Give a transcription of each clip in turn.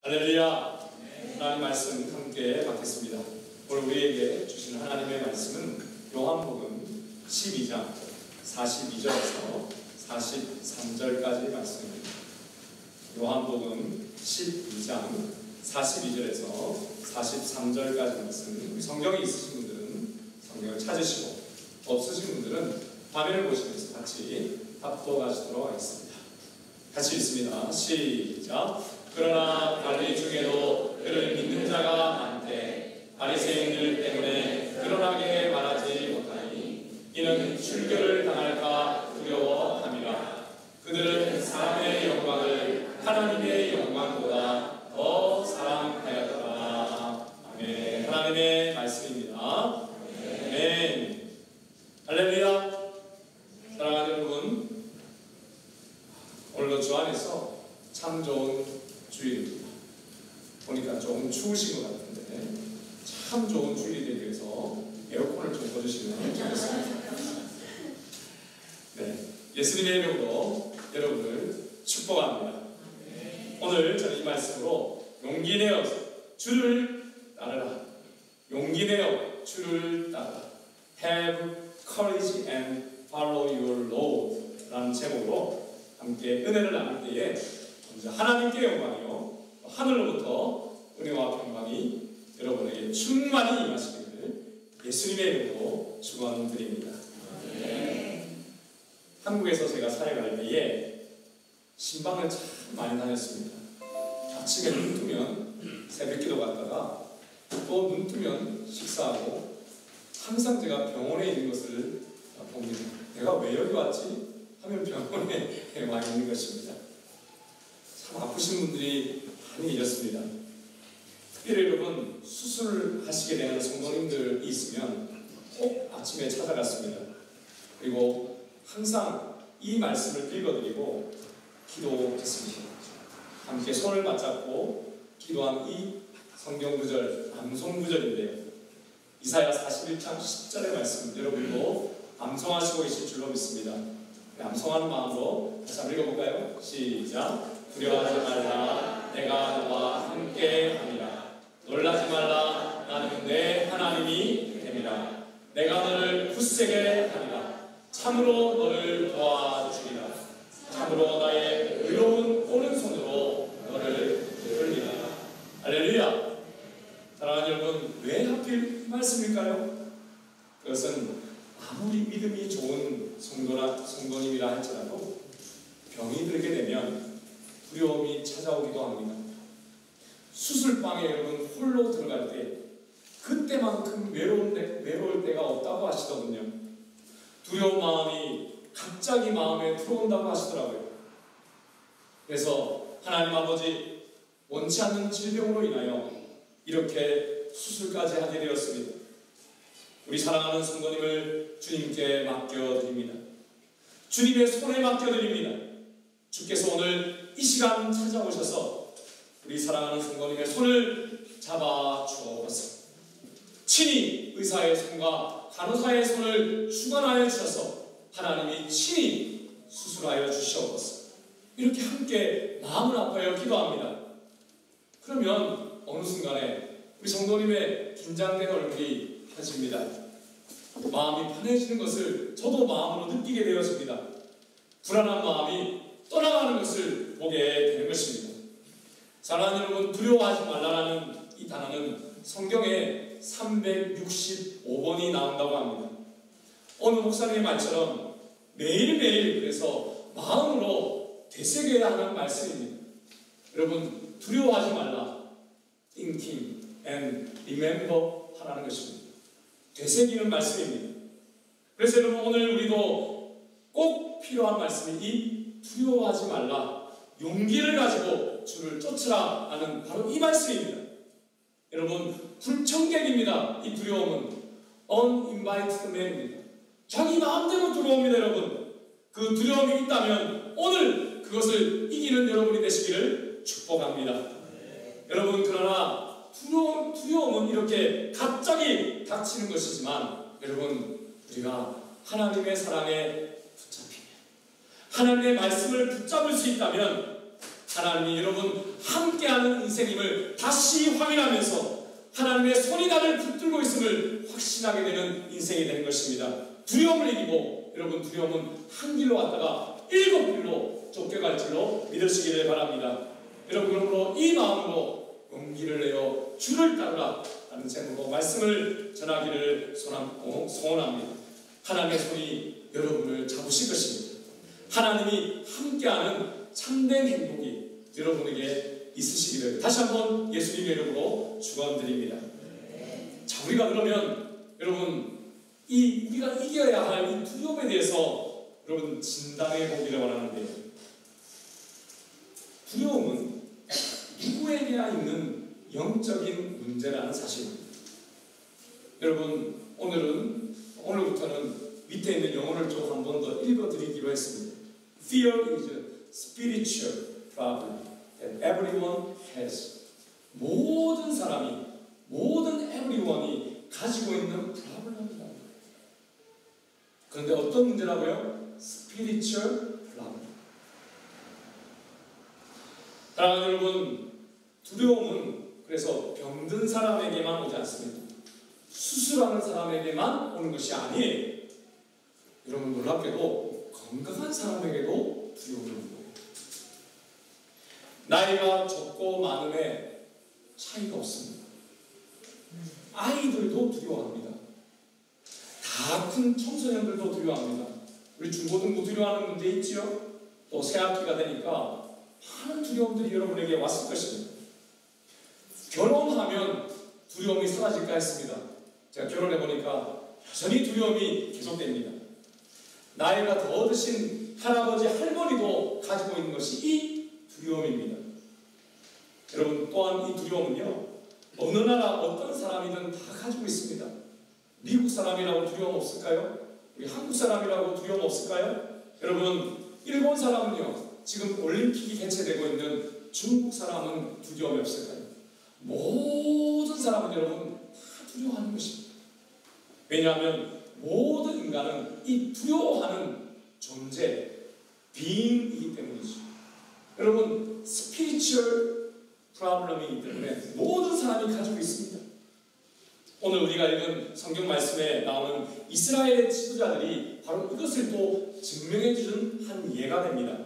할렐루야. 하나님 말씀 함께 받겠습니다. 오늘 우리에게 주신 하나님의 말씀은 요한복음 12장 42절에서 43절까지 말씀입니다. 요한복음 12장 42절에서 43절까지 말씀. 우리 성경이 있으신 분들은 성경을 찾으시고 없으신 분들은 화면을 보시면서 같이 합독하시도록 하겠습니다. 같이 읽습니다. 시작. 그러나 관리 중에도 그를 믿는 자가 많되 바리새인들 때문에 드러나게 말하지 못하니 이는 출교를 당할까 두려워함이라. 그들은 사람의 영광을 하나님의 영광보다 더 사랑하였더라. 아멘. 하나님의 말씀입니다. 아멘. 할렐루야. 사랑하는 여러분, 오늘도 주 안에서 참 좋은 주일입니다. 보니까 조금 추우신 것 같은데 참 좋은 주일이 되기 위해서 에어컨을 좀 꺼주시면 좋겠습니다. 네, 예수님의 이름으로 여러분을 축복합니다. 오늘 저는 이 말씀으로 용기 내어 주를 따르라. 용기 내어 주를 따르라. Have courage and follow your Lord 라는 제목으로 함께 은혜를 나눌 때에 먼저 하나님께 영광이요 하늘로부터 은혜와 평강이 여러분에게 충만히 임하시기를 예수님의 이름으로 축원드립니다. 한국에서 제가 사역할 때에 신방을 참 많이 다녔습니다. 아침에 눈 뜨면 새벽기도 갔다가 또 눈 뜨면 식사하고 항상 제가 병원에 있는 것을 봅니다. 내가 왜 여기 왔지? 하면 병원에 와 있는 것입니다. 참 아프신 분들이 많이 계셨습니다. 특별히 여러분 수술하시게 되는 성도님들이 있으면 꼭 아침에 찾아갔습니다. 그리고 항상 이 말씀을 읽어드리고 기도했습니다. 함께 손을 맞잡고 기도한 이 성경 구절, 암송 구절인데요. 이사야 41장 10절의 말씀 여러분도 암송하시고 계실 줄로 믿습니다. 암송하는 마음으로 다시 한번 읽어볼까요? 시작. 두려워하지 말라. 내가 너와 함께 함이라. 놀라지 말라. 나는 내 하나님이 됨이라. 내가 너를 굳세게 하리라. 참으로 너를 도와주리라. 참으로 나의 의로운 오른손으로 너를 들리라. 할렐루야. 사랑하는 여러분, 왜 하필 이 말씀일까요? 그것은 아무리 믿음이 좋은 성도님이라 할지라도 병이 들게 되면 두려움이 찾아오기도 합니다. 수술방에 여러분 홀로 들어갈 때 그때만큼 외로울 때가 없다고 하시더군요. 두려운 마음이 갑자기 마음에 들어온다고 하시더라고요. 그래서 하나님 아버지 원치 않는 질병으로 인하여 이렇게 수술까지 하게 되었습니다. 우리 사랑하는 성도님을 주님께 맡겨드립니다. 주님의 손에 맡겨드립니다. 주께서 오늘 이 시간 찾아오셔서 우리 사랑하는 성도님의 손을 잡아 주옵소서. 친히 의사의 손과 간호사의 손을 주관하여 주셔서 하나님이 친히 수술하여 주시옵소서. 이렇게 함께 마음을 아파요 기도합니다. 그러면 어느 순간에 우리 성도님의 긴장된 얼굴이 펴집니다. 마음이 편해지는 것을 저도 마음으로 느끼게 되었습니다. 불안한 마음이 떠나가는 것을 보게 되는 것입니다. 사랑하는 여러분, 두려워하지 말라는 이 단어는 성경에 365번이 나온다고 합니다. 어느 목사님의 말처럼 매일매일 그래서 마음으로 되새겨야 하는 말씀입니다. 여러분, 두려워하지 말라. Thinking and remember 하라는 것입니다. 되새기는 말씀입니다. 그래서 여러분 오늘 우리도 꼭 필요한 말씀이 이 두려워하지 말라. 용기를 가지고 주를 쫓으라 하는 바로 이 말씀입니다. 여러분 불청객입니다. 이 두려움은 uninvited man입니다. 자기 마음대로 들어옵니다. 여러분 그 두려움이 있다면 오늘 그것을 이기는 여러분이 되시기를 축복합니다. 여러분 그러나 두려움은 이렇게 갑자기 닥치는 것이지만 여러분 우리가 하나님의 사랑에 붙잡히면 하나님의 말씀을 붙잡을 수 있다면 하나님이 여러분 함께하는 인생임을 다시 확인하면서 하나님의 손이 나를 붙들고 있음을 확신하게 되는 인생이 되는 것입니다. 두려움을 이기고 여러분 두려움은 한 길로 왔다가 7길로 쫓겨갈 줄로 믿으시기를 바랍니다. 여러분 그러므로 이 마음으로 용기를 내어 주를 따르라 라는 제목으로 말씀을 전하기를 소원합니다. 하나님의 손이 여러분을 잡으실 것입니다. 하나님이 함께하는 참된 행복이 여러분에게 있으시기를 다시 한번 예수님의 이름으로 축원드립니다. 자, 우리가 그러면 여러분 우리가 이겨야 할 이 두려움에 대해서 여러분 진단해 보기를 원하는데요. 두려움은 누구에게나 있는 영적인 문제라는 사실입니다. 여러분 오늘부터는 밑에 있는 영어를 좀 한 번 더 읽어드리기로 했습니다. Fear is a spiritual problem that everyone has. 모든 사람이, 모든 everyone이 가지고 있는 problem입니다. 그런데 어떤 문제라고요? Spiritual problem. 사랑하는 여러분, 두려움은 그래서 병든 사람에게만 오지 않습니다. 수술하는 사람에게만 오는 것이 아니에요. 여러분 놀랍게도 건강한 사람에게도 두려움이 오는 거예요. 나이가 적고 많음에 차이가 없습니다. 아이들도 두려워합니다. 다 큰 청소년들도 두려워합니다. 우리 중고등부 두려워하는 문제 있지요? 또 새학기가 되니까 많은 두려움들이 여러분에게 왔을 것입니다. 결혼하면 두려움이 사라질까 했습니다. 제가 결혼해보니까 여전히 두려움이 계속됩니다. 나이가 더 드신 할아버지, 할머니도 가지고 있는 것이 이 두려움입니다. 여러분 또한 이 두려움은요, 어느 나라 어떤 사람이든 다 가지고 있습니다. 미국 사람이라고 두려움 없을까요? 우리 한국 사람이라고 두려움 없을까요? 여러분 일본 사람은요, 지금 올림픽이 개최되고 있는 중국 사람은 두려움이 없을까요? 모든 사람은 여러분 다 두려워하는 것입니다. 왜냐하면 모든 인간은 이 두려워하는 존재, being이기 때문이죠. 여러분 스피리추얼 프로블럼이기 때문에 모든 사람이 가지고 있습니다. 오늘 우리가 읽은 성경 말씀에 나오는 이스라엘의 지도자들이 바로 이것을 또 증명해 주는 한 예가 됩니다.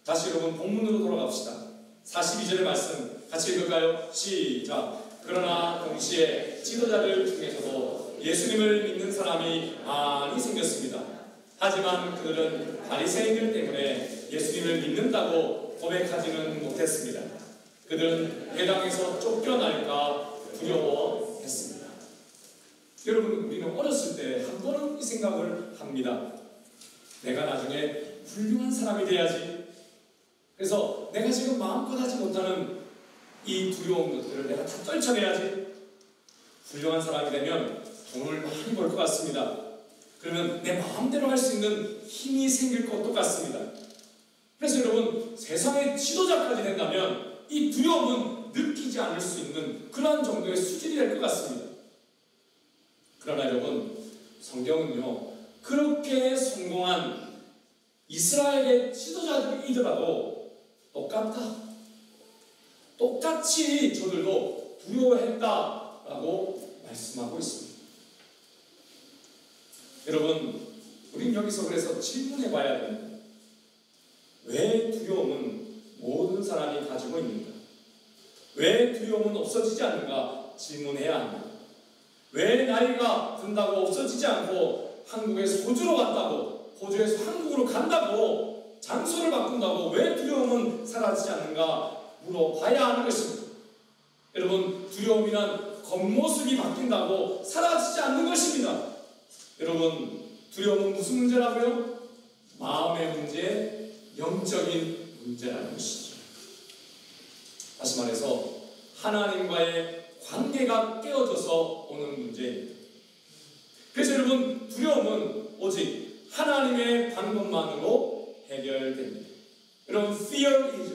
다시 여러분 본문으로 돌아갑시다. 42절의 말씀 같이 읽을까요? 시작! 그러나 동시에 지도자들 중에서도 예수님을 믿는 사람이 많이 생겼습니다. 하지만 그들은 바리새인들 때문에 예수님을 믿는다고 고백하지는 못했습니다. 그들은 회당에서 쫓겨날까 두려워했습니다. 여러분 우리는 어렸을 때 한 번은 이 생각을 합니다. 내가 나중에 훌륭한 사람이 돼야지. 그래서 내가 지금 마음껏 하지 못하는 이 두려운 것들을 내가 다 떨쳐내야지. 훌륭한 사람이 되면 돈을 많이 벌 것 같습니다. 그러면 내 마음대로 할 수 있는 힘이 생길 것도 같습니다. 그래서 여러분 세상의 지도자까지 된다면 이 두려움은 느끼지 않을 수 있는 그런 정도의 수준이 될 것 같습니다. 그러나 여러분 성경은요, 그렇게 성공한 이스라엘의 지도자들이더라도 똑같이 저들도 두려워했다라고 말씀하고 있습니다. 여러분 우린 여기서 그래서 질문해 봐야 됩니다. 왜 두려움은 모든 사람이 가지고 있는가? 왜 두려움은 없어지지 않는가 질문해야 합니다. 왜 나이가 든다고 없어지지 않고 한국에서 호주로 갔다고, 호주에서 한국으로 간다고, 장소를 바꾼다고 왜 두려움은 사라지지 않는가 물어봐야 하는 것입니다. 여러분 두려움이란 겉모습이 바뀐다고 사라지지 않는 것입니다. 여러분 두려움은 무슨 문제라고요? 마음의 문제, 영적인 문제라는 것이죠. 다시 말해서 하나님과의 관계가 깨어져서 오는 문제입니다. 그래서 여러분 두려움은 오직 하나님의 방법만으로 해결됩니다. 여러분 fear is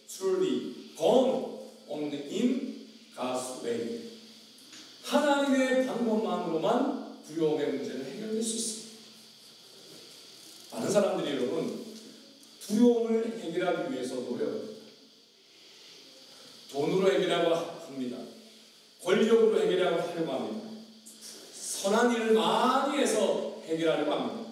truly gone only in God's way. 하나님의 방법만으로만 두려움의 문제는 해결될 수 있습니다. 많은 사람들이 여러분 두려움을 해결하기 위해서 노력합니다. 해결하려고 합니다. 권력으로 해결하려고 합니다. 선한 일을 많이 해서 해결하려고 합니다.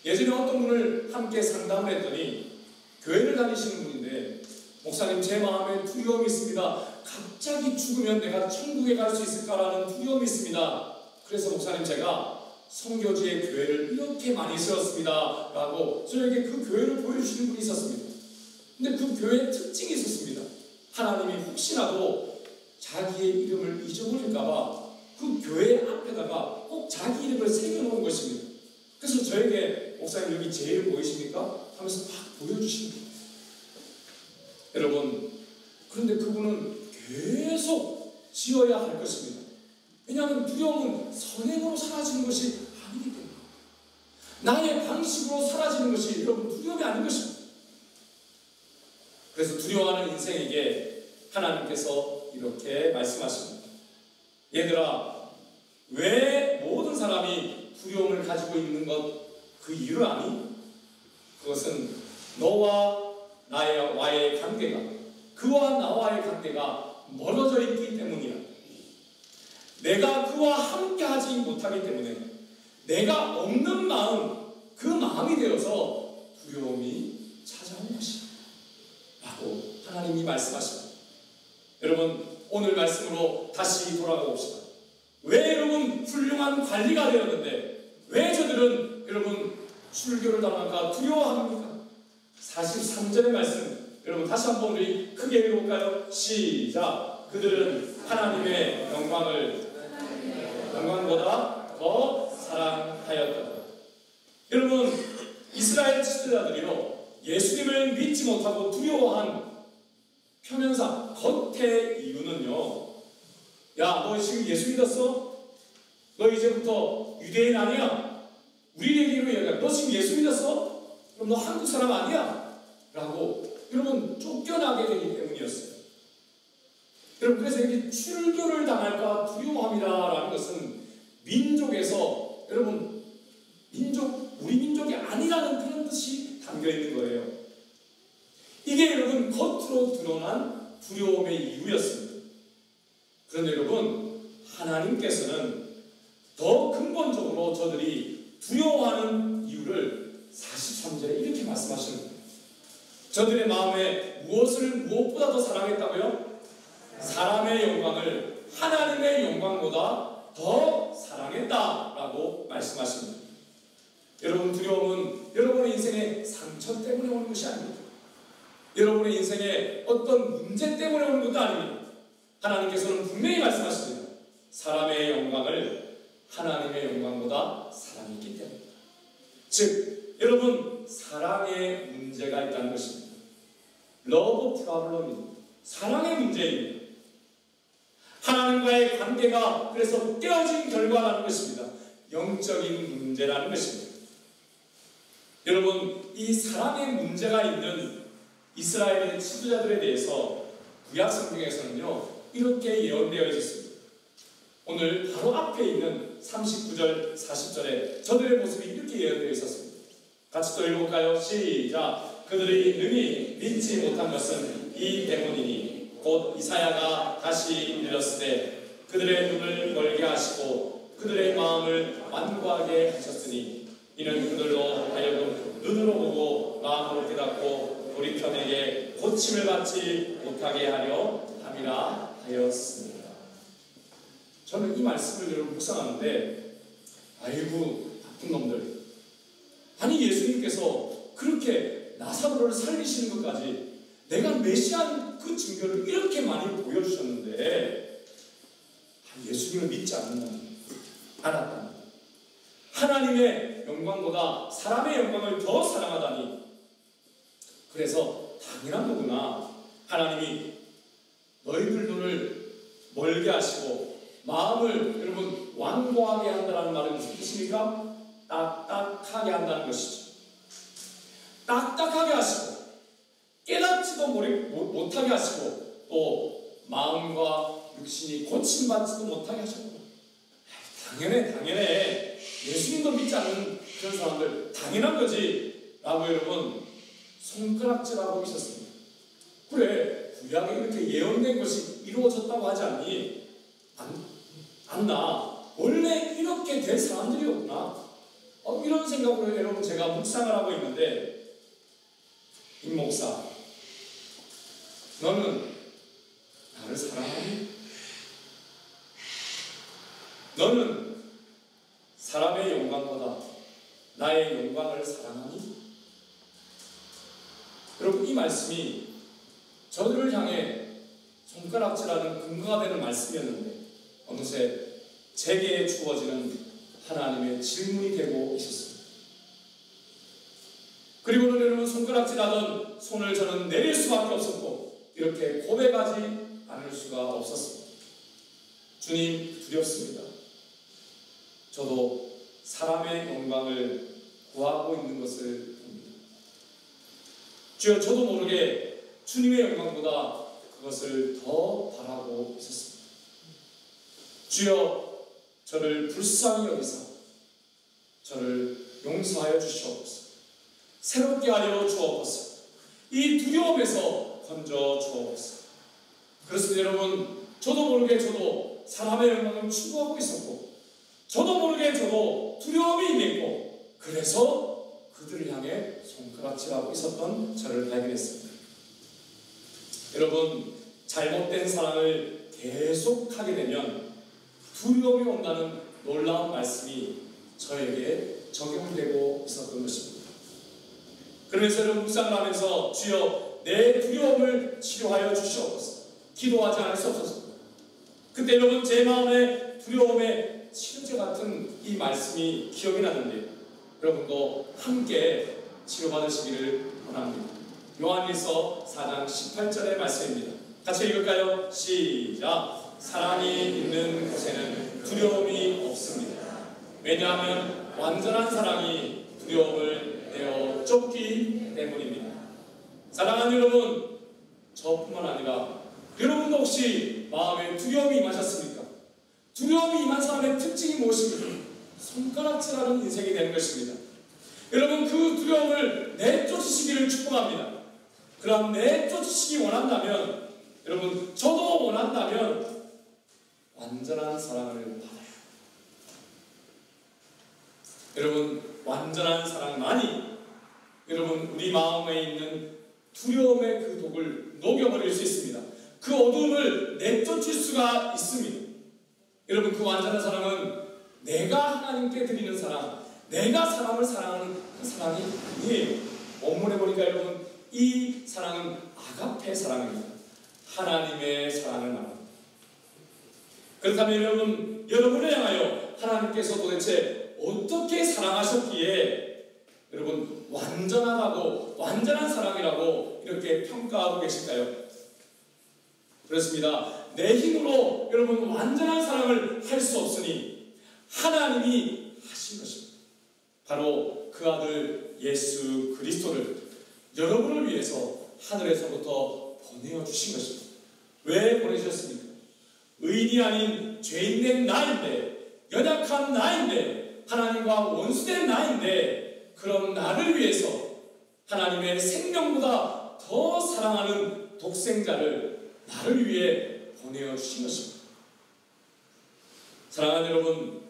예전에 어떤 분을 함께 상담을 했더니 교회를 다니시는 분인데, 목사님, 제 마음에 두려움이 있습니다. 갑자기 죽으면 내가 천국에 갈 수 있을까라는 두려움이 있습니다. 그래서 목사님, 제가 선교지의 교회를 이렇게 많이 세웠습니다 라고 저에게 그 교회를 보여주시는 분이 있었습니다. 근데 그 교회의 특징이 있었습니다. 하나님이 혹시라도 자기의 이름을 잊어버릴까봐 그 교회 앞에다가 꼭 자기 이름을 새겨놓은 것입니다. 그래서 저에게, 목사님 여기 제 이름 보이십니까? 하면서 막 보여주시는 거예요. 여러분, 그런데 그분은 계속 지어야 할 것입니다. 왜냐하면 두려움은 선행으로 사라지는 것이 아니기 때문에, 나의 방식으로 사라지는 것이 여러분 두려움이 아닌 것입니다. 그래서 두려워하는 인생에게 하나님께서 이렇게 말씀하십니다. 얘들아, 왜 모든 사람이 두려움을 가지고 있는 것, 그 이유를 아니? 그것은 너와 나와의 관계가, 그와 나와의 관계가 멀어져 있기 때문이야. 내가 그와 함께 하지 못하기 때문에 내가 없는 마음, 그 마음이 되어서 두려움이 찾아온 것이야 라고 하나님이 말씀하십니다. 여러분, 오늘 말씀으로 다시 돌아가 봅시다. 왜 여러분 훌륭한 관리가 되었는데 왜 저들은 여러분 출교를 당할까 두려워합니까? 43절의 말씀, 여러분 다시 한번 우리 크게 읽어볼까요? 시작! 그들은 하나님의 영광보다 더 사랑하였다. 여러분, 이스라엘 지도자들이요, 예수님을 믿지 못하고 두려워한 표면상 겉의 이유는요, 야, 너 지금 예수 믿었어? 너 이제부터 유대인 아니야? 우리 얘기로 얘기해. 너 지금 예수 믿었어? 그럼 너 한국 사람 아니야? 라고 여러분 쫓겨나게 되기 때문이었어요. 여러분, 그래서 여기 출교를 당할까 두려워함이라는 것은 민족에서, 여러분, 우리 민족이 아니라는 그런 뜻이 담겨 있는 거예요. 이게 여러분 겉으로 드러난 두려움의 이유였습니다. 그런데 여러분, 하나님께서는 더 근본적으로 저들이 두려워하는 이유를 43절에 이렇게 말씀하시는 거예요. 저들의 마음에 무엇보다 더 사랑했다고요? 사람의 영광을 하나님의 영광보다 더 사랑했다라고 말씀하십니다. 여러분, 두려움은 여러분의 인생의 상처 때문에 오는 것이 아닙니다. 여러분의 인생의 어떤 문제 때문에 오는 것도 아닙니다. 하나님께서는 분명히 말씀하십니다. 사람의 영광을 하나님의 영광보다 사랑했기 때문입니다. 즉, 여러분, 사랑의 문제가 있다는 것입니다. 러브 프로블럼입니다. 사랑의 문제입니다. 하나님과의 관계가 그래서 깨어진 결과라는 것입니다. 영적인 문제라는 것입니다. 여러분, 이 사랑의 문제가 있는 이스라엘의 지도자들에 대해서 구약 성경에서는요, 이렇게 예언되어 있습니다. 오늘 바로 앞에 있는 39절, 40절에 저들의 모습이 이렇게 예언되어 있었습니다. 같이 또 읽어볼까요? 시작! 그들이 능히 믿지 못한 것은 이 때문이니 곧 이사야가 다시 이르렀으되 그들의 눈을 멀게 하시고 그들의 마음을 완고하게 하셨으니 이는 그들로 하여금 눈으로 보고 마음으로 깨닫고 돌이켜내게 고침을 받지 못하게 하려 함이라 하였습니다. 저는 이 말씀을 여러분 묵상하는데, 아이고 나쁜 놈들, 아니 예수님께서 그렇게 나사로를 살리시는 것까지 내가 메시아인 그 증거를 이렇게 많이 보여주셨는데 예수님을 믿지 않았다. 하나님의 영광보다 사람의 영광을 더 사랑하다니, 그래서 당연한 거구나. 하나님이 너희들 눈을 멀게 하시고 마음을 여러분 완고하게 한다는 말은 무슨 뜻입니까? 딱딱하게 한다는 것이죠. 딱딱하게 하시고 깨닫지도 못하게 하시고 또 마음과 육신이 고침받지도 못하게 하셨고, 당연해. 예수님도 믿지 않는 그런 사람들 당연한 거지 라고 여러분 손가락질하고 있었습니다. 그래, 구약에 이렇게 예언된 것이 이루어졌다고 하지 않니? 않나? 원래 이렇게 될 사람들이었구나. 이런 생각으로 여러분 제가 묵상을 하고 있는데, 임 목사, 너는 나를 사랑하니? 너는 사람의 영광보다 나의 영광을 사랑하니? 여러분, 이 말씀이 저들을 향해 손가락질하는 근거가 되는 말씀이었는데 어느새 제게 주어지는 하나님의 질문이 되고 있었습니다. 그리고는 여러분, 손가락질하던 손을 저는 내릴 수밖에 없었고 이렇게 고백하지 않을 수가 없었습니다. 주님, 두렵습니다. 저도 사람의 영광을 구하고 있는 것을 봅니다. 주여, 저도 모르게 주님의 영광보다 그것을 더 바라고 있었습니다. 주여, 저를 불쌍히 여기사 저를 용서하여 주시옵소서. 새롭게 하여 주옵소서. 이 두려움에서 건져 주옵소서. 그렇습니다. 여러분, 저도 모르게 저도 사람의 영광을 추구하고 있었고, 저도 모르게 저도 두려움이 임했고, 그래서 그들을 향해 손가락질하고 있었던 저를 발견했습니다. 여러분, 잘못된 사랑을 계속하게 되면 두려움이 온다는 놀라운 말씀이 저에게 적용되고 있었던 것입니다. 그러면서 여러분, 묵상을 하면서 주여, 내 두려움을 치료하여 주시옵소서 기도하지 않을 수 없었습니다. 그때 여러분, 제 마음의 두려움의 치료제 같은 이 말씀이 기억이 나는데 여러분도 함께 치료받으시기를 원합니다. 요한일서 4장 18절의 말씀입니다. 같이 읽을까요? 시작! 사랑이 있는 곳에는 두려움이 없습니다. 왜냐하면 완전한 사랑이 두려움을 내어 쫓기 때문입니다. 사랑하는 여러분, 저뿐만 아니라 여러분도 혹시 마음에 두려움이 임하셨습니까? 두려움이 임한 사람의 특징이 무엇입니까? 손가락질하는 인생이 되는 것입니다. 여러분, 그 두려움을 내쫓으시기를 축복합니다. 그럼 내쫓으시기 원한다면, 여러분, 저도 원한다면 완전한 사랑을 받아요. 여러분, 완전한 사랑만이 여러분, 우리 마음에 있는 두려움의 그 독을 녹여버릴 수 있습니다. 그 어둠을 내쫓을 수가 있습니다. 여러분, 그 완전한 사랑은 내가 하나님께 드리는 사랑, 내가 사람을 사랑하는 그 사랑이 아니에요. 원문에 보니까 여러분, 이 사랑은 아가페 사랑입니다. 하나님의 사랑을 말합니다. 그렇다면 여러분, 여러분을 향하여 하나님께서 도대체 어떻게 사랑하셨기에 여러분, 완전하다고, 완전한 사랑이라고 이렇게 평가하고 계실까요? 그렇습니다. 내 힘으로 여러분, 완전한 사랑을 할 수 없으니 하나님이 하신 것입니다. 바로 그 아들 예수 그리스도를 여러분을 위해서 하늘에서부터 보내어 주신 것입니다. 왜 보내주셨습니까? 의인이 아닌 죄인된 나인데, 연약한 나인데, 하나님과 원수된 나인데, 그런 나를 위해서 하나님의 생명보다 더 사랑하는 독생자를 나를 위해 보내어 주신 것입니다. 사랑하는 여러분,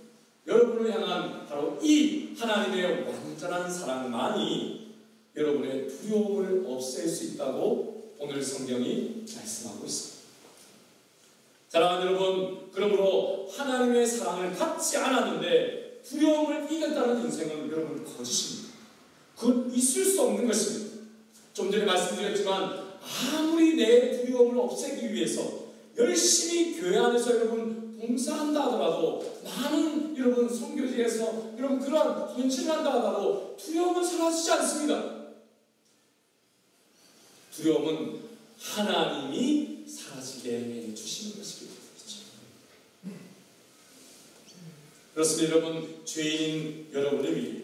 여러분을 향한 바로 이 하나님의 완전한 사랑만이 여러분의 두려움을 없앨 수 있다고 오늘 성경이 말씀하고 있습니다. 사랑하는 여러분, 그러므로 하나님의 사랑을 받지 않았는데 두려움을 이겼다는 인생은 여러분 거짓입니다. 그건 있을 수 없는 것입니다. 좀 전에 말씀드렸지만 아무리 내 두려움을 없애기 위해서 열심히 교회 안에서 여러분 봉사한다 하더라도, 많은 여러분 선교지에서 여러분 그러한 헌신을 한다 하더라도 두려움은 사라지지 않습니다. 두려움은 하나님이 사라지게 해주시는 것이기 때문이죠. 그렇습니다. 여러분, 죄인인 여러분을 위해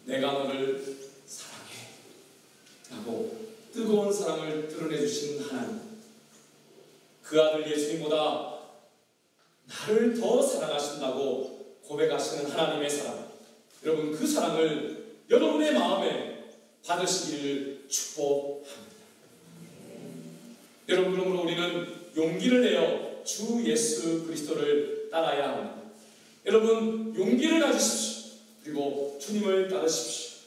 내가 너를 사랑해 라고 뜨거운 사랑을 드러내주신 하나님, 그 아들 예수님보다 나를 더 사랑하신다고 고백하시는 하나님의 사랑, 여러분 그 사랑을 여러분의 마음에 받으시기를 축복합니다. 여러분, 그러므로 우리는 용기를 내어 주 예수 그리스도를 따라야 합니다. 여러분, 용기를 가지십시오. 그리고 주님을 따르십시오.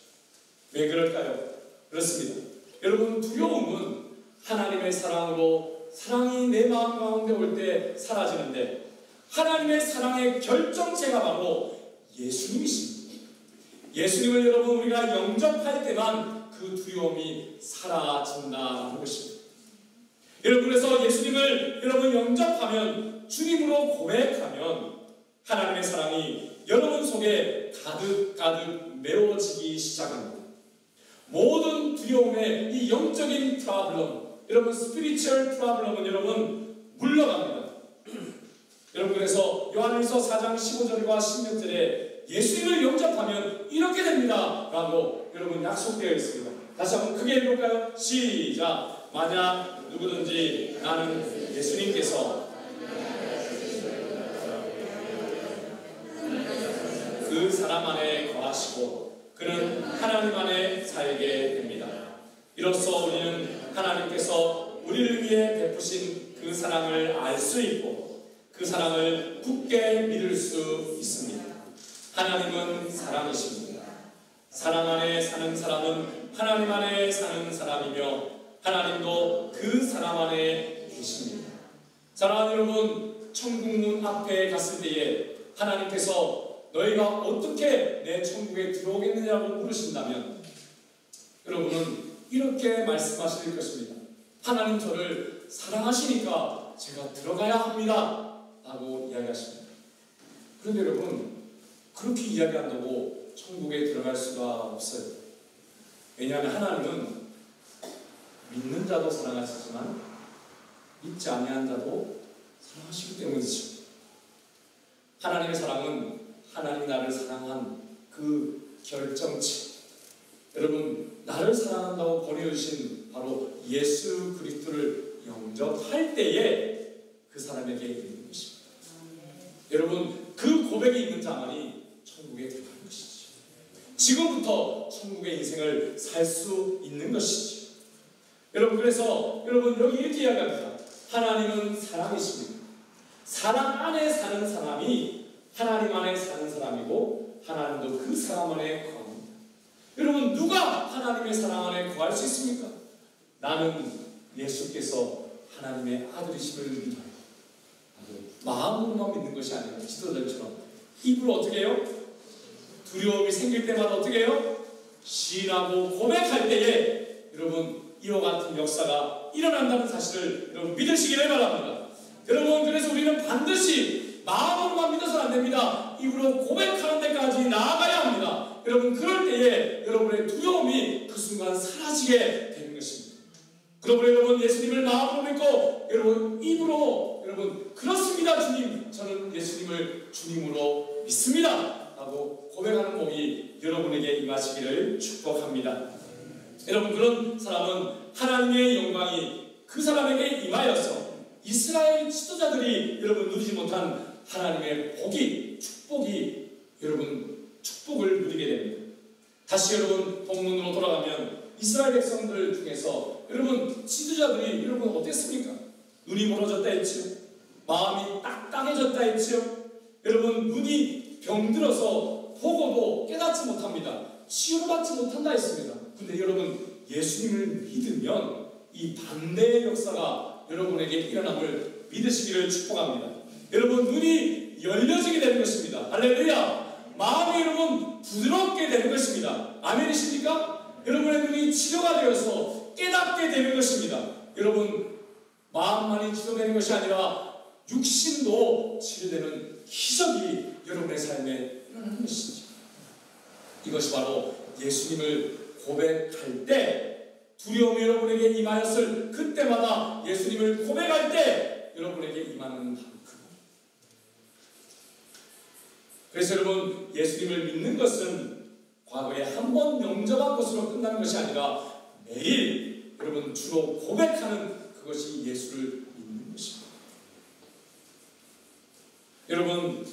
왜 그럴까요? 그렇습니다. 여러분, 두려움은 하나님의 사랑으로 사랑이 내 마음 가운데 올 때 사라지는데, 하나님의 사랑의 결정체가 바로 예수님이십니다. 예수님을 여러분 우리가 영접할 때만 그 두려움이 사라진다는 것입니다. 여러분, 그래서 예수님을 여러분 영접하면, 주님으로 고백하면 하나님의 사랑이 여러분 속에 가득가득 메워지기 시작합니다. 모든 두려움의 이 영적인 프로블럼, 여러분 스피리추얼 프로블럼은 여러분 물러갑니다. 여러분, 그래서 요한일서 4장 15절과 16절에 예수님을 영접하면 이렇게 됩니다 라고 여러분 약속되어 있습니다. 다시 한번 크게 읽을까요? 시작. 만약 누구든지 나는 예수님께서 그 사람 안에 거하시고 그는 하나님 안에 살게 됩니다. 이로써 우리는 하나님께서 우리를 위해 베푸신 그 사랑을 알 수 있고 그 사랑을 굳게 믿을 수 있습니다. 하나님은 사랑이십니다. 사랑 안에 사는 사람은 하나님 안에 사는 사람이며 하나님도 그 사람 안에 계십니다. 사랑하는 여러분, 천국문 앞에 갔을 때에 하나님께서 너희가 어떻게 내 천국에 들어오겠느냐고 물으신다면 여러분은 이렇게 말씀하실 것입니다. 하나님 저를 사랑하시니까 제가 들어가야 합니다 라고 이야기하십니다. 그런데 여러분, 그렇게 이야기한다고 천국에 들어갈 수가 없어요. 왜냐하면 하나님은 믿는 자도 사랑하시지만 믿지 아니한 자도 사랑하시기 때문이죠. 하나님의 사랑은 하나님 나를 사랑한 그 결정체, 여러분 나를 사랑한다고 보내주신 바로 예수 그리스도를 영접할 때에 그 사람에게 있는 것입니다. 여러분, 그 고백이 있는 자만이 천국에 들어가는 것이죠. 지금부터 천국의 인생을 살 수 있는 것이죠. 여러분, 그래서 여러분 여기 이렇게 이야기합니다. 하나님은 사랑이십니다. 사랑 안에 사는 사람이 하나님 안에 사는 사람이고 하나님도 그 사람 안에 거합니다. 여러분, 누가 하나님의 사랑 안에 거할 수 있습니까? 나는 예수께서 하나님의 아들이심을 믿어요. 마음으로만 믿는 것이 아니라 지도자처럼 입으로 어떻게 해요? 두려움이 생길 때마다 어떻게 해요? 시인하고 고백할 때에 여러분 이와 같은 역사가 일어난다는 사실을 여러분 믿으시기를 바랍니다. 여러분, 그래서 우리는 반드시 마음으로만 믿어서는 안 됩니다. 입으로 고백하는 데까지 나아가야 합니다. 여러분, 그럴 때에 여러분의 두려움이 그 순간 사라지게 되는 것입니다. 그러므로 여러분 예수님을 마음으로 믿고 여러분 입으로 여러분 그렇습니다 주님, 저는 예수님을 주님으로 믿습니다 라고 고백하는 복이 여러분에게 임하시기를 축복합니다. 여러분, 그런 사람은 하나님의 영광이 그 사람에게 임하여서 이스라엘 지도자들이 여러분 누리지 못한 하나님의 복이, 축복이 여러분 축복을 누리게 됩니다. 다시 여러분 본문으로 돌아가면 이스라엘 백성들 중에서 여러분 지도자들이 여러분 어땠습니까? 눈이 멀어졌다 했지요. 마음이 딱딱해졌다 했지요. 여러분 눈이 병들어서 보고도 깨닫지 못합니다. 치유받지 못한다 했습니다. 근데 여러분 예수님을 믿으면 이 반대의 역사가 여러분에게 일어남을 믿으시기를 축복합니다. 여러분 눈이 열려지게 되는 것입니다. 할렐루야. 마음이 여러분 부드럽게 되는 것입니다. 아멘이십니까? 여러분의 눈이 치료가 되어서 깨닫게 되는 것입니다. 여러분 마음만이 치료되는 것이 아니라 육신도 치료되는 기적이 여러분의 삶에 일어나는 것이죠. 이것이 바로 예수님을 고백할 때 두려움이 여러분에게 임하였을 그때마다 예수님을 고백할 때 여러분에게 임하는 만큼. 그래서 여러분 예수님을 믿는 것은 과거에 한 번 영접한 것으로 끝나는 것이 아니라 매일 여러분 주로 고백하는 그것이 예수를 믿는 것입니다. 여러분,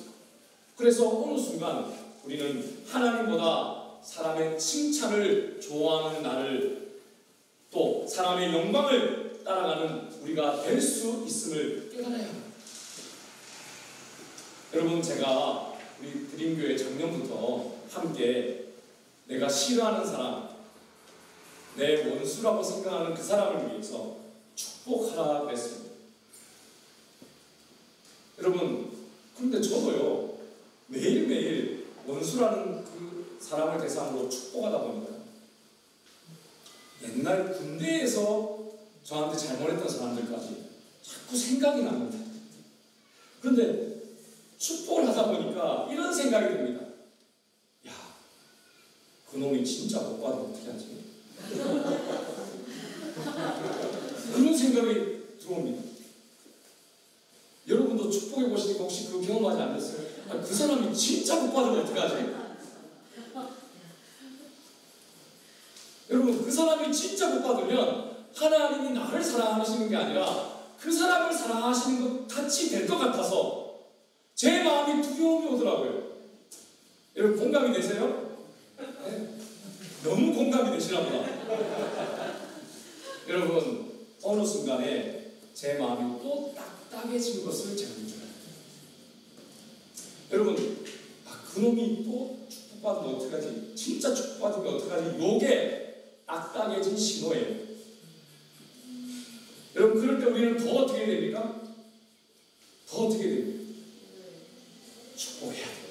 그래서 어느 순간 우리는 하나님보다 사람의 칭찬을 좋아하는 나를, 또 사람의 영광을 따라가는 우리가 될 수 있음을 깨달아야 합니다. 여러분, 제가 우리 드림교회 작년부터 함께 내가 싫어하는 사람, 내 원수라고 생각하는 그 사람을 위해서 축복하라 그랬습니다. 여러분, 그런데 저도요, 매일매일 원수라는 그 사람을 대상으로 축복하다 보니까 옛날 군대에서 저한테 잘못했던 사람들까지 자꾸 생각이 납니다. 그런데 축복을 하다 보니까 이런 생각이 듭니다. 야, 그놈이 진짜 못 받으면 어떻게 하지? 그런 생각이 들어옵니다. 여러분도 축복해 보시니까 혹시 그 경험하지 않으셨어요? 그 사람이 진짜 못 받으면 어떻게 하지? 여러분, 그 사람이 진짜 못 받으면 하나님이 나를 사랑하시는 게 아니라 그 사람을 사랑하시는 것 같이 될 것 같아서 제 마음이 두려움이 오더라고요. 여러분, 공감이 되세요? 네? 너무 공감이 되시나 보다. 여러분, 어느 순간에 제 마음이 또 딱딱해진 것을 제가 느껴요. 여러분, 그놈이 또 축복받으면 어떡하지? 진짜 축복받으면 어떡하지? 요게 딱딱해진 신호예요. 여러분, 그럴 때 우리는 더 어떻게 됩니까? 더 어떻게 됩니까? 축복해야 돼요.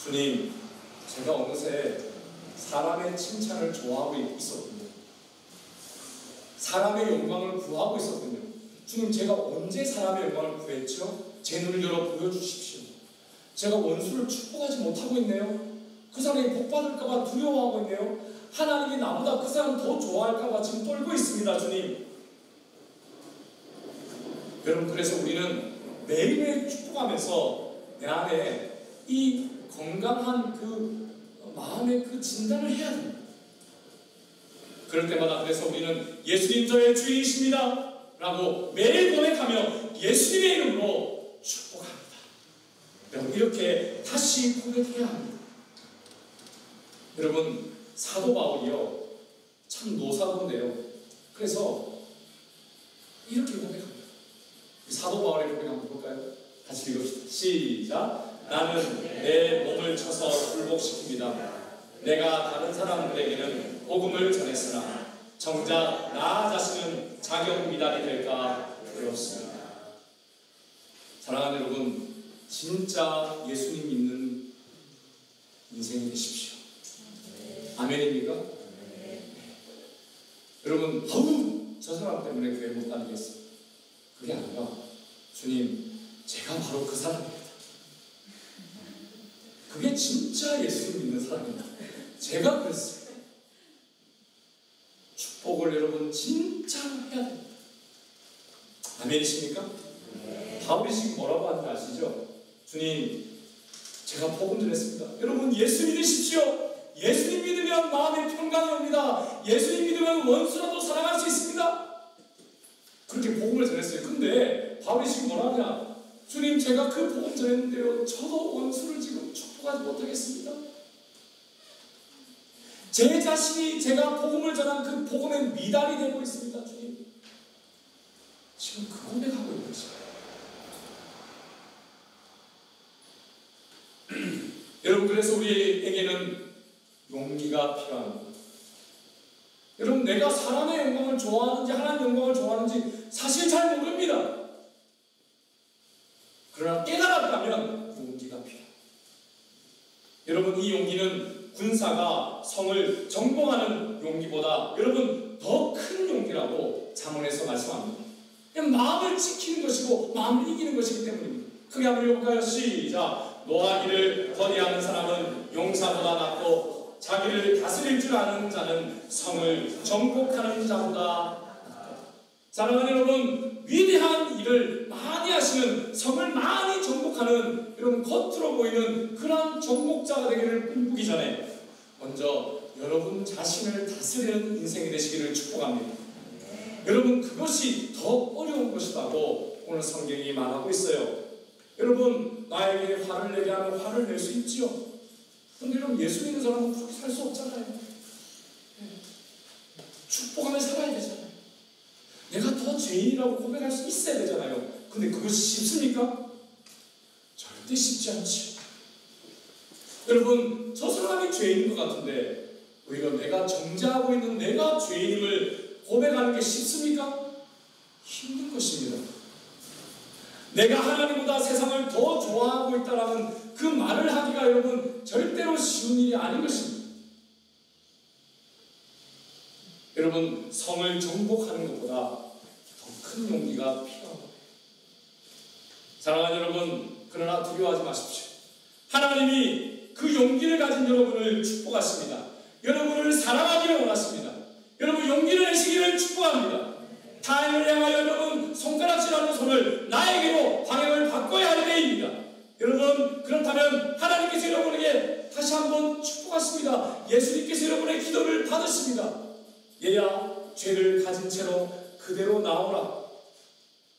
주님, 제가 어느새 사람의 칭찬을 좋아하고 있었군요. 사람의 영광을 구하고 있었군요. 주님, 제가 언제 사람의 영광을 구했죠? 제 눈을 열어 보여주십시오. 제가 원수를 축복하지 못하고 있네요. 그 사람이 복받을까봐 두려워하고 있네요. 하나님이 나보다 그 사람 더 좋아할까봐 지금 떨고 있습니다, 주님. 여러분, 그래서 우리는 매일매일 축복하면서 내 안에 이 건강한 그 마음의 그 진단을 해야 됩니다. 그럴 때마다 그래서 우리는 예수님 저의 주인이십니다 라고 매일 고백하며 예수님의 이름으로 축복합니다. 여러분, 이렇게 다시 고백해야 합니다. 여러분, 사도 바울이요, 참 노사도인데요. 그래서 이렇게 고백합니다. 사도 바울의 고백 한번 볼까요? 같이 읽읍시다. 시작. 나는 내 몸을 쳐서 굴복시킵니다. 내가 다른 사람들에게는 복음을 전했으나 정작 나 자신은 자격 미달이 될까 두렵습니다. 사랑하는 여러분, 진짜 예수님 믿는 인생이 되십시오. 아멘입니까? 여러분, 저 사람 때문에 교회 못 다니겠어요. 그게 아니라, 주님, 제가 바로 그 사람입니다. 그게 진짜 예수님 믿는 사람입니다. 제가 그랬어요. 축복을 여러분 진짜 해야 됩니다. 아멘이십니까? 바울이 지금 뭐라고 하는지 아시죠? 주님, 제가 복음 전했습니다. 여러분, 예수 믿으십시오. 예수님 믿으면 마음의 평강이 옵니다. 예수님 믿으면 원수라도 사랑할 수 있습니다. 그렇게 복음을 전했어요. 근데 바울이 지금 뭐라 하냐? 주님, 제가 그 복음 전했는데요, 저도 원수를 지금 축복하지 못하겠습니다. 제 자신이 제가 복음을 전한 그 복음에 미달이 되고 있습니다. 주님, 지금 그 고백하고 있는 것입니다. 여러분, 그래서 우리에게는 용기가 필요합니다. 여러분, 내가 사람의 영광을 좋아하는지 하나님의 영광을 좋아하는지 사실 잘 모릅니다. 그러나 깨달았다면 용기가 필요합니다. 여러분, 이 용기는 군사가 성을 정복하는 용기보다 여러분 더 큰 용기라고 잠언에서 말씀합니다. 그냥 마음을 지키는 것이고 마음을 이기는 것이기 때문입니다. 크게 한번 읽어볼까요? 시작. 노하기를 거리하는 사람은 용사보다 낫고 자기를 다스릴 줄 아는 자는 성을 정복하는 자보다 낫다. 사랑하는 여러분, 위대한 일을 많이 하시는, 성을 많이 정복하는 여러분 겉으로 보이는 그런 정복자가 되기를 꿈꾸기 전에 먼저 여러분 자신을 다스리는 인생이 되시기를 축복합니다. 여러분, 그것이 더 어려운 것이라고 오늘 성경이 말하고 있어요. 여러분, 나에게 화를 내게 하면 화를 낼 수 있지요. 그런데 여러분, 예수 믿는 사람은 그렇게 살 수 없잖아요. 축복하며 살아야 되잖아요. 내가 더 죄인이라고 고백할 수 있어야 되잖아요. 근데 그것이 쉽습니까? 절대 쉽지 않죠. 여러분, 저 사람이 죄인인 것 같은데 오히려 내가 정죄하고 있는 내가 죄인임을 고백하는 게 쉽습니까? 힘든 것입니다. 내가 하나님보다 세상을 더 좋아하고 있다라는 그 말을 하기가 여러분 절대로 쉬운 일이 아닌 것입니다. 여러분, 성을 정복하는 것보다 더 큰 용기가 필요합니다. 사랑하는 여러분, 그러나 두려워하지 마십시오. 하나님이 그 용기를 가진 여러분을 축복하십니다. 여러분을 사랑하기를 원하십니다. 여러분 용기를 내시기를 축복합니다. 타인을 향하여 여러분 손가락질하는 손을 나에게로 방향을 바꿔야 할 때입니다. 여러분, 그렇다면 하나님께서 여러분에게 다시 한번 축복하십니다. 예수님께서 여러분의 기도를 받으십니다. 얘야, 죄를 가진 채로 그대로 나오라.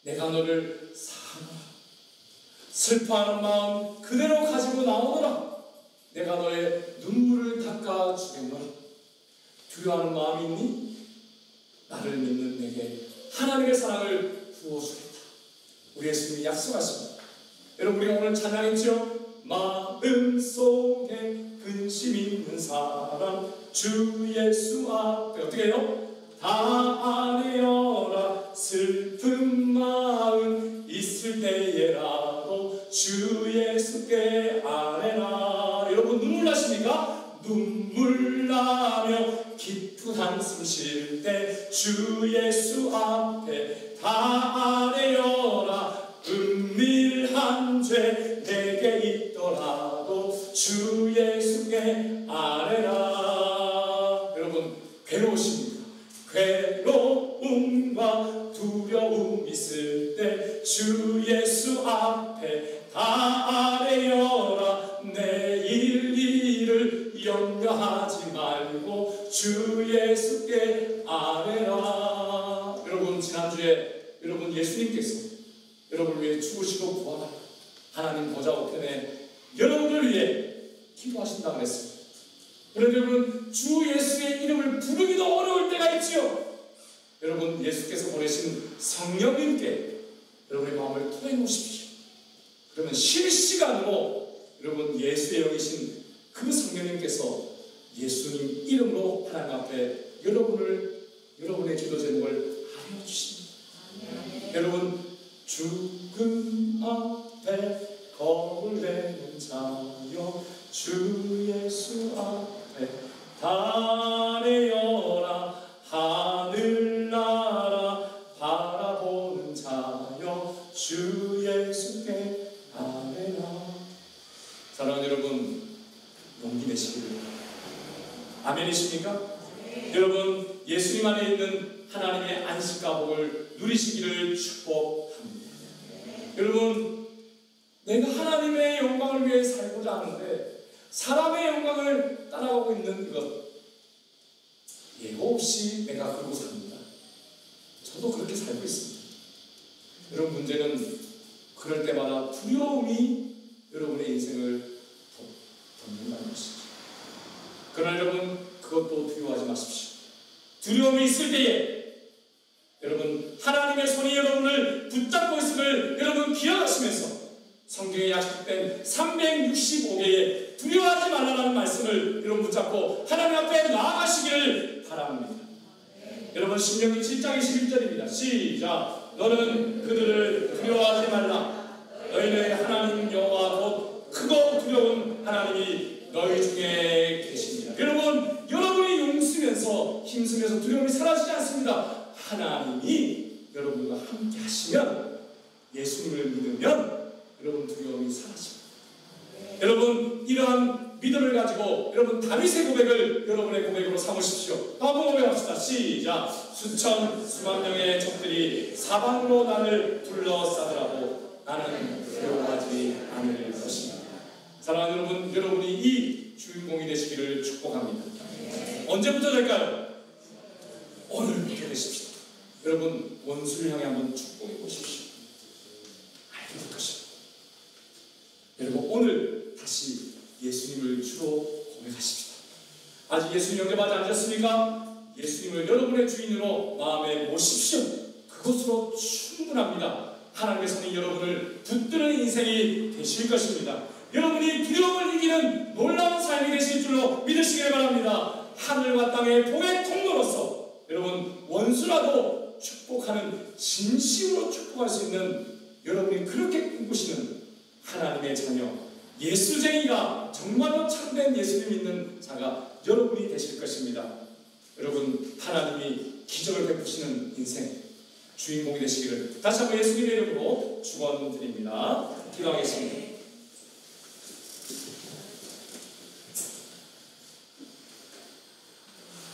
내가 너를 사하노라. 슬퍼하는 마음 그대로 가지고 나오노라. 내가 너의 눈물을 닦아주겠노라. 두려워하는 마음이 있니? 나를 믿는 내게 하나님의 사랑을 부어주겠다. 우리 예수님이 약속하십니다. 여러분, 우리가 오늘 찬양했죠? 마음속에 근심 있는 사람 주 예수 앞에 어떻게 해요? 다 아뢰어라. 슬픈 마음 있을 때에라도 주 예수께 아뢰라. 여러분 눈물 나십니까? 눈물 나며 깊은 한숨 쉴 때 주 예수 앞에 다 아뢰어라. 은밀한 죄 내게 있더라도 주 예수께 아뢰라. 여러분 괴로우십니까? 괴로움과 두려움 있을 때 주 예수 앞에 다 아뢰어라. 내일 일을 염려하지 말고 주 예수께 아뢰라. 여러분 지난주에 여러분 예수님께서 여러분을 위해 죽으시고 부활하고 하나님 보좌 우편에 여러분을 위해 기도하신다고 했습니다. 그런데 여러분 주 예수의 이름을 부르기도 어려울 때가 있지요. 여러분 예수께서 보내신 성령님께 여러분의 마음을 토해 놓으십시오. 그러면 실시간으로 여러분 예수의 영이신 그 성령님께서 예수님 이름으로 하나님 앞에 여러분의 기도 제목을 알려 주십니다. 여러분 죽음 앞에 겁을 내는 자여 주 예수 앞에 아뢰어라. 하늘나라 바라보는 자여 주 예수께 아뢰라. 사랑하는 여러분 용기 내시기를 아멘이십니까? 네. 여러분 예수님 안에 있는 하나님의 안식과 복을 누리시기를 축복합니다. 네. 여러분 내가 하나님의 영광을 위해 살고자 하는데 사람의 영광을 따라가고 있는 이것 예고 없이 내가 그러고 삽니다. 저도 그렇게 살고 있습니다. 여러분 문제는 그럴 때마다 두려움이 여러분의 인생을 덮는다는 것이죠. 그러나 여러분 그것도 두려워하지 마십시오. 두려움이 있을 때에 여러분 하나님의 손이 여러분을 붙잡고 있음을 여러분 기억하시면서 성경에 약속된 365개의 두려워하지 말라는 말씀을 여러분 붙잡고 하나님 앞에 나아가시기를 바랍니다. 여러분 신명기 7장 21절입니다. 시작. 너는 그들을 두려워하지 말라. 너희는 하나님 여호와 곧 크고 두려운 하나님이 너희 중에 계십니다. 여러분 여러분이 용쓰면서 힘쓰면서 두려움이 사라지지 않습니다. 하나님이 여러분과 함께 하시면 예수님을 믿으면 여러분 두려움이 사라집니다. 여러분 이러한 믿음을 가지고 여러분 다윗의 고백을 여러분의 고백으로 삼으십시오. 한번 고백합시다. 시작. 수천 수만 명의 적들이 사방으로 나를 둘러싸더라도 나는 두려워하지 않을 것입니다. 사랑하는 여러분, 여러분이 이 주인공이 되시기를 축복합니다. 언제부터 될까요? 오늘부터 되십시오. 여러분 원수를 향해 한번 축복해 보십시오. 알게 될 것입니다. 여러분 오늘 다시 예수님을 주로 고백하십시다. 아직 예수님 영접하지 않으셨습니까? 예수님을 여러분의 주인으로 마음에 모십시오. 그것으로 충분합니다. 하나님의 손이 여러분을 붙드는 인생이 되실 것입니다. 여러분이 두려움을 이기는 놀라운 삶이 되실 줄로 믿으시길 바랍니다. 하늘과 땅의 복의 통로로서 여러분 원수라도 축복하는, 진심으로 축복할 수 있는, 여러분이 그렇게 꿈꾸시는 하나님의 자녀, 예수쟁이가 정말로 참된 예수님 믿는 자가 여러분이 되실 것입니다. 여러분, 하나님이 기적을 베푸시는 인생 주인공이 되시기를 다시 한번 예수님의 이름으로 축원드립니다. 기도하겠습니다.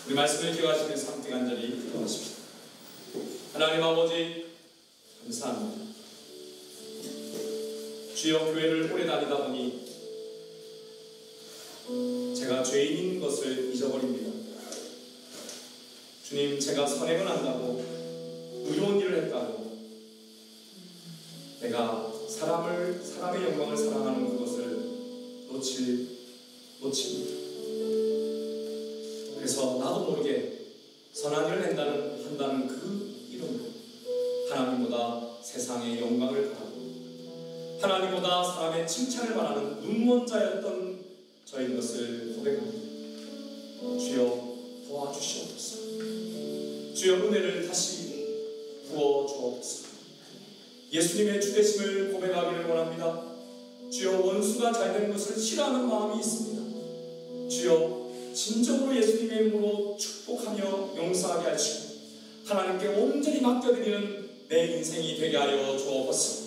우리 말씀을 기억하시면서 함께 간절히 기도하십시오. 하나님 아버지, 감사합니다. 주여, 교회를 오래 다니다 보니 제가 죄인인 것을 잊어버립니다. 주님, 제가 선행을 한다고, 의로운 일을 했다고, 내가 사람의 영광을 사랑하는 그것을 놓칩니다. 그래서 나도 모르게 선한 일을 한다는 그 이름으로 하나님보다 세상의 영광을 바라고, 하나님보다 사람의 칭찬을 바라는 눈먼 자였던 저인 것을 고백합니다. 주여, 도와주시옵소서. 주여, 은혜를 다시 부어주옵소서. 예수님의 주되심을 고백하기를 원합니다. 주여, 원수가 잘되는 것을 싫어하는 마음이 있습니다. 주여, 진정으로 예수님의 이름으로 축복하며 용서하게 하시고 하나님께 온전히 맡겨드리는 내 인생이 되게 하여 주옵소서.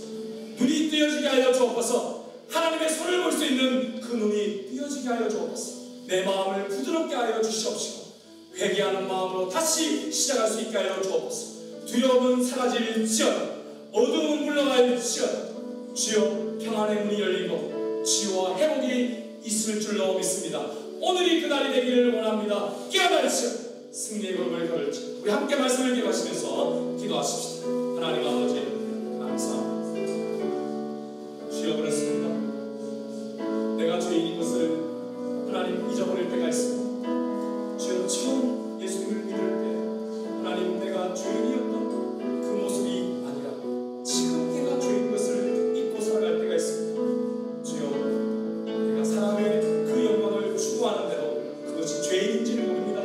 눈이 뜨여지게 하여 주옵소서. 하나님의 손을 볼 수 있는 그 눈이 뜨여지게 하여 주옵소서. 내 마음을 부드럽게 하여 주시옵시고 회개하는 마음으로 다시 시작할 수 있게 하여 주옵소서. 두려움은 사라질지어다. 어두움은 물러갈지어다. 주여, 평안의 문이 열리고 치유와 회복이 있을 줄로 믿습니다. 오늘이 그날이 되기를 원합니다. 깨어날지어다. 승리의 걸음을 걸을지. 우리 함께 말씀을 기억하시면서 기도하십시다. 하나님 아버지, 감사합니다. 주여, 그렇습니다. 내가 죄인인 것을 하나님 잊어버릴 때가 있습니다. 주여, 처음 예수님을 믿을 때 하나님, 내가 죄인이었던 그 모습이 아니라 지금 내가 죄인 것을 잊고 살아갈 때가 있습니다. 주여, 내가 사람의 그 영광을 추구하는데도 그것이 죄인인지를 모릅니다.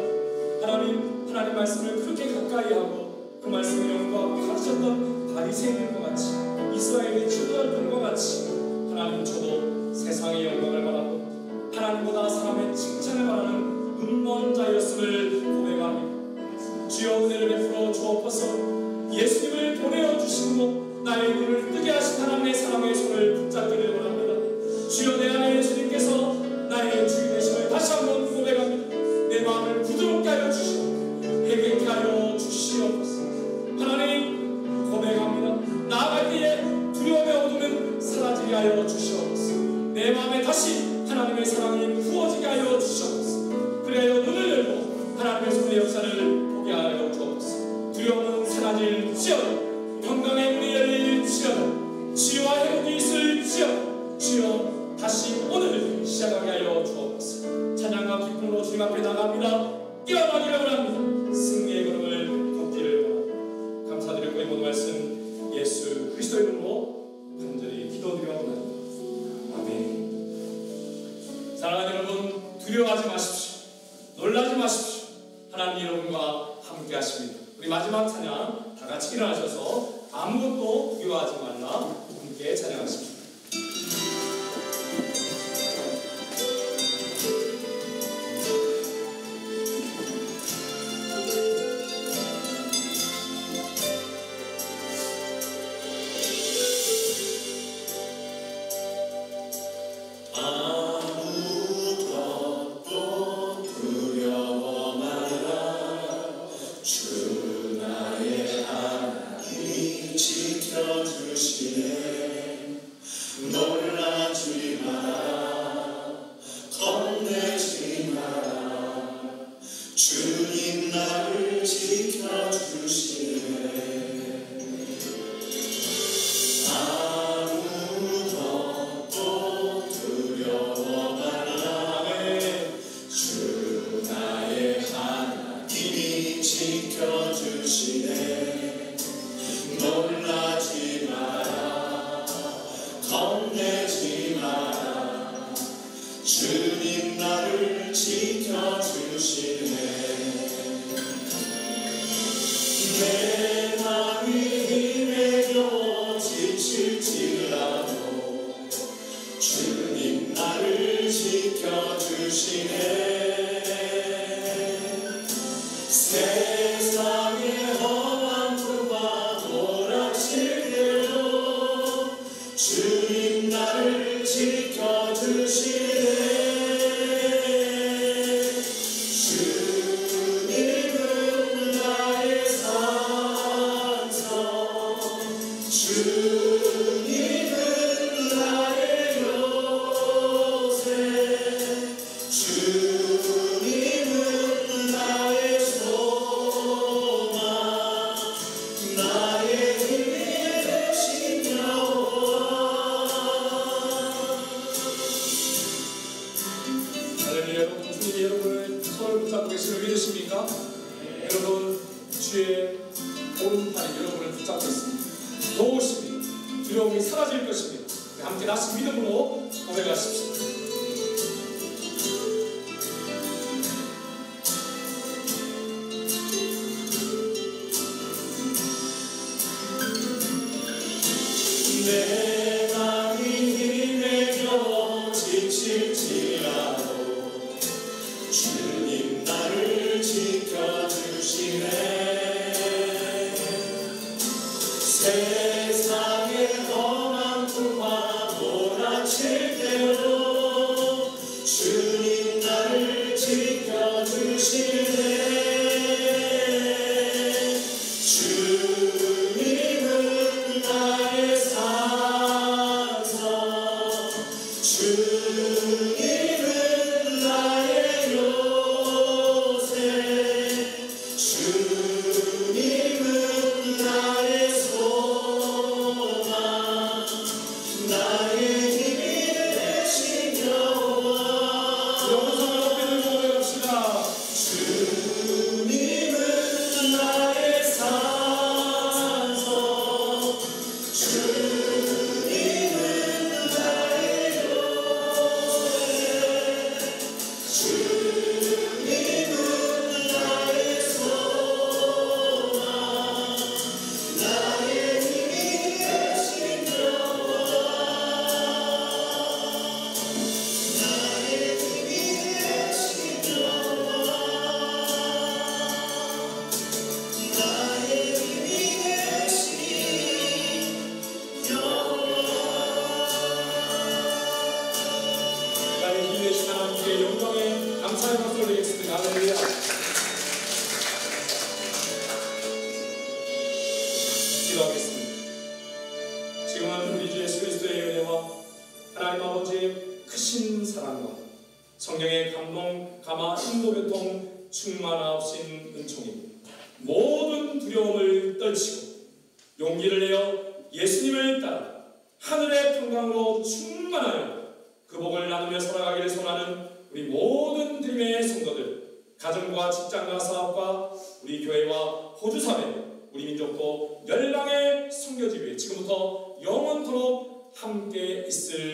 하나님 말씀을 그렇게 가까이 하고 그 말씀의 영광을 가르쳤던 바리새인들과 같이, 이스라엘의 지도자들과 같이 하나님, 저도 세상의 영광을 바라고 하나님보다 사람의 칭찬을 바라는 눈먼 자였음을 고백합니다. 주여, 은혜를 베풀어 주옵소서. 예수님을 보내어 주시고 나의 눈을 뜨게 하신 하나님의 사랑의 손을 붙잡기를 원합니다. 주여, 내 안에 예수님께서 나의 주인 되심을 다시 한번 고백합니다. 내 마음을 부드럽게 하여 주시고 회개케 하여 주시옵소서. 하나님, 고백합니다. 나아갈 때에 두려움의 어둠은 사라지게 하여 주시옵소서. 내 마음에 다시 하나님의 사랑이 부어지게 하여 주시옵소서. 그래야 눈을 열고 하나님의 손의 역사를 보게 하여 주옵소서. 두려움은 사라질지어다. 평강의 문이 열릴지어다. 치유와 회복이 있을지어다. 주여, 다시 오늘 시작하게 하여 주옵소서. 찬양과 기쁨으로 주님 앞에 나갑니다. 깨어나기를 원합니다. 승리의 걸음을 걷기를 원합니다. 감사드리고 이 모든 말씀 예수 그리스도 이름으로 간절히 기도드리옵나이다. 아멘. 사랑하는 여러분, 두려워하지 마십시오. 놀라지 마십시오. 하나님 여러분과 함께 하십니다. 우리 마지막 찬양 다 같이 일어나셔서 아무것도 두려워하지 말라 함께 찬양하십시오. 주 나의 하나님이 여러분, 주의 오른팔이 여러분을 붙잡고 있습니다. 놓으십니다. 두려움이 사라질 것입니다. 함께 다시 믿음으로 고백하십시오. 내 마음이 힘에 겨워 지칠지라도 주님 나를 지켜주시네. 세상의 험한 풍파 몰아칠 때로 주님 나를 지켜주시네. 주님은 나의 산성, 주님은 나의 요새, 주님은 나의 소망, 나의 힘이 되신 여호와. 여러분 손을 높이 들고 고백합시다. 주님은 나의 산성, 주님은 나의 요새, 주님은 나의 소망, 나의 힘이 되신 여호와. 나의 힘이 되신 여호와. 나의 힘이 되신 여호와. 나의 힘이 되신 하나님께 영광의 감사의 박수 올리겠습니다. 할렐루야. 기도하겠습니다. 지금은 우리 주 예수 그리스도의 은혜와 하나님 아버지의 크신 사랑과 성령의 감동, 감화, 인도교통 충만하신 은총이 모든 두려움을 떨치고 용기를 내어 예수님을 따라 하늘의 평강으로 충만하여 그 복을 나누며 살아가기를 소원하는 우리 모든 드림의 성도들, 가정과 직장과 사업과 우리 교회와 호주사회, 우리 민족도 열방의 선교지위에 지금부터 영원토록 함께 있을